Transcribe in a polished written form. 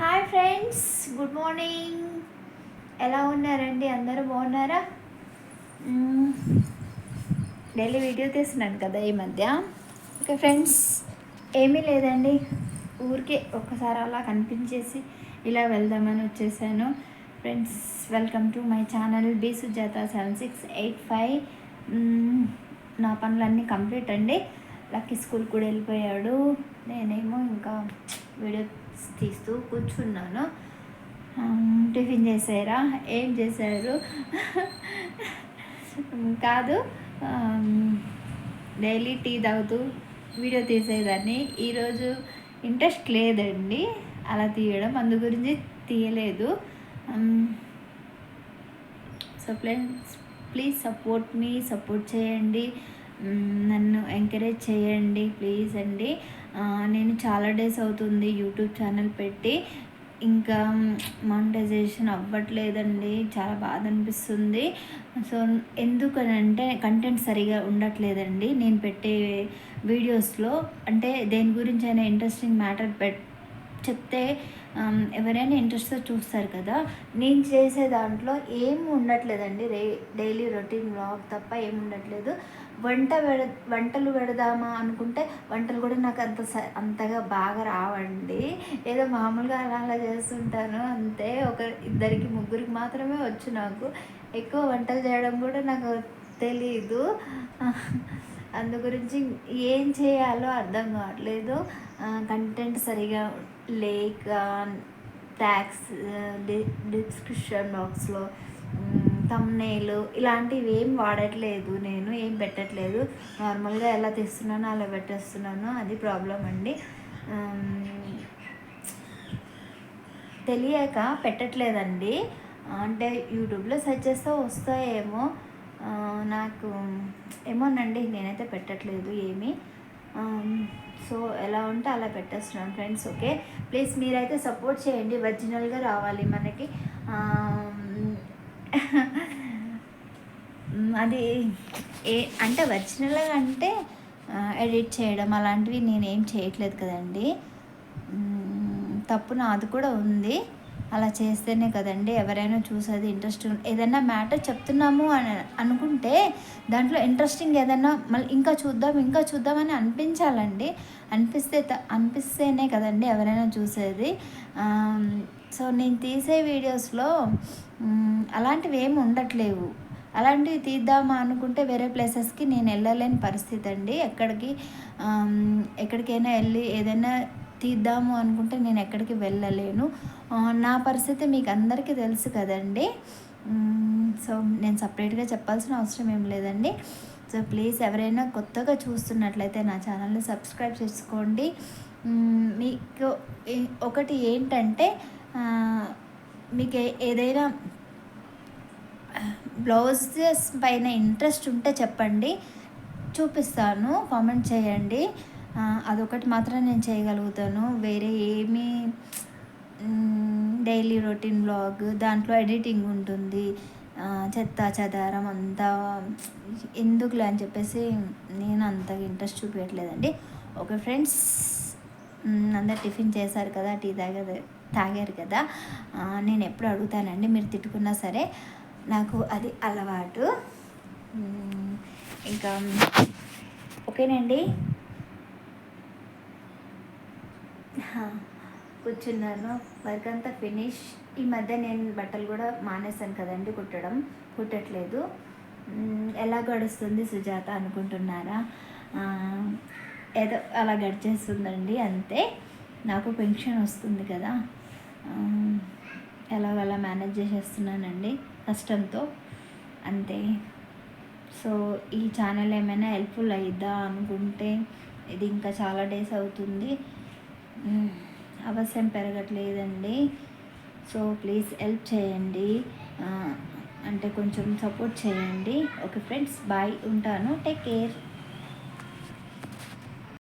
Hi friends, good morning. ఎలా ఉన్నారండి? అందరూ బాగున్నారా? డైలీ వీడియో తీస్తున్నాను కదా ఈ మధ్య. ఓకే ఫ్రెండ్స్, ఏమీ లేదండి, ఊరికే ఒక్కసారి అలా కనిపించేసి ఇలా వెళ్దామని వచ్చేసాను. Friends, welcome to my channel B Sujatha 7685. నా పనులన్నీ కంప్లీట్ అండి. లక్కీ స్కూల్ కూడా వెళ్ళిపోయాడు. నేనేమో ఇంకా వీడియో తీస్తూ కూర్చున్నాను. టిఫిన్ చేసారా? ఏం చేశారు? కాదు, డైలీ టీ తాగుతూ వీడియో తీసేదాన్ని. ఈరోజు ఇంట్రెస్ట్ లేదండి అలా తీయడం, అందు గురించి తీయలేదు. సో ప్లీజ్ సపోర్ట్ చేయండి, నన్ను ఎంకరేజ్ చేయండి ప్లీజ్ అండి. నేను చాలా డేస్ అవుతుంది యూట్యూబ్ ఛానల్ పెట్టి, ఇంకా మానిటైజేషన్ అవ్వట్లేదండి. చాలా బాధ అనిపిస్తుంది. సో ఎందుకనంటే కంటెంట్ సరిగా ఉండట్లేదండి నేను పెట్టే వీడియోస్లో. అంటే దేని గురించి అయినా ఇంట్రెస్టింగ్ మ్యాటర్ చెప్తే ఎవరైనా ఇంట్రెస్ట్తో చూస్తారు కదా. నేను చేసే దాంట్లో ఏం ఉండట్లేదండి, డైలీ రొటీన్ వ్లాగ్ తప్ప ఏం ఉండట్లేదు. వంటలు పెడదామా అనుకుంటే వంటలు కూడా నాకు అంతగా బాగా రావండి. ఏదో మామూలుగా అలా చేస్తుంటాను అంతే. ఇద్దరికి ముగ్గురికి మాత్రమే వచ్చు. నాకు ఎక్కువ వంటలు చేయడం కూడా నాకు తెలీదు. అందు గురించి ఏం చేయాలో అర్థం కావట్లేదు. కంటెంట్ సరిగా లేక ట్యాగ్స్, డిస్క్రిప్షన్ బాక్స్లో థంబ్నెయిల్ ఇలాంటివి ఏం వాడట్లేదు, నేను ఏం పెట్టట్లేదు. నార్మల్గా ఎలా తీస్తున్నానో అలా పెట్టేస్తున్నాను. అది ప్రాబ్లం అండి. తెలియక పెట్టట్లేదండి. అంటే యూట్యూబ్లో సెర్చ్ చేస్తే వస్తాయేమో, నాకు ఏమోనండి, నేనైతే పెట్టట్లేదు ఏమీ. సో ఎలా ఉంటే అలా పెట్టేస్తున్నాను ఫ్రెండ్స్. ఓకే, ప్లీజ్ మీరైతే సపోర్ట్ చేయండి. ఒరిజినల్గా రావాలి మనకి. అది అంటే ఒరిజినల్గా అంటే ఎడిట్ చేయడం అలాంటివి నేనేం చేయట్లేదు కదండి. తప్పు నాది కూడా ఉంది. అలా చేస్తేనే కదండి ఎవరైనా చూసేది. ఇంట్రెస్ట్ ఏదైనా మ్యాటర్ చెప్తున్నాము అని అనుకుంటే దాంట్లో ఇంట్రెస్టింగ్ ఏదైనా మళ్ళీ ఇంకా చూద్దామని అనిపించాలండి. అనిపిస్తేనే కదండి ఎవరైనా చూసేది. సో నేను తీసే వీడియోస్లో అలాంటివి ఏమి ఉండట్లేవు. అలాంటివి తీద్దామా అనుకుంటే వేరే ప్లేసెస్కి నేను వెళ్ళలేని పరిస్థితి అండి. ఎక్కడికైనా వెళ్ళి ఏదైనా తీద్దాము అనుకుంటే నేను ఎక్కడికి వెళ్ళలేను. నా పరిస్థితి మీకు అందరికీ తెలుసు కదండి. సో నేను సపరేట్గా చెప్పాల్సిన అవసరం ఏం లేదండి. సో ప్లీజ్ ఎవరైనా కొత్తగా చూస్తున్నట్లయితే నా ఛానల్ని సబ్స్క్రైబ్ చేసుకోండి. మీకు ఒకటి ఏంటంటే, మీకు ఏదైనా బ్లౌజెస్ పైన ఇంట్రెస్ట్ ఉంటే చెప్పండి, చూపిస్తాను. కామెంట్ చేయండి. అదొకటి మాత్రం నేను చేయగలుగుతాను. వేరే ఏమీ డైలీ రొటీన్ బ్లాగ్, దాంట్లో ఎడిటింగ్ ఉంటుంది, చెత్త చెదారం అంతా ఎందుకులే అని చెప్పేసి నేను అంతగా ఇంట్రెస్ట్ చూపించట్లేదండి. ఓకే ఫ్రెండ్స్, అందరు టిఫిన్ చేశారు కదా, టీ తాగారు కదా. నేను ఎప్పుడు అడుగుతానండి, మీరు తిట్టుకున్నా సరే నాకు అది అలవాటు. ఇంకా ఓకేనండి, కూర్చున్నాను. వర్క్ అంతా ఫినిష్. ఈ మధ్య నేను బట్టలు కూడా మానేశాను కదండి, కుట్టట్లేదు. ఎలా గడుస్తుంది సుజాత అనుకుంటున్నారా? ఏదో అలా గడిచేస్తుందండి అంతే. నాకు పెన్షన్ వస్తుంది కదా, ఎలాగలా మేనేజ్ చేసేస్తున్నానండి కష్టంతో అంతే. సో ఈ ఛానల్ ఏమైనా హెల్ప్ఫుల్ అయిద్దా అనుకుంటే, ఇది ఇంకా చాలా డేస్ అవుతుంది, అవసరం పెరగట్లేదండి. సో ప్లీజ్ హెల్ప్ చేయండి, అంటే కొంచెం సపోర్ట్ చేయండి. ఓకే ఫ్రెండ్స్, బాయ్, ఉంటాను. Take care.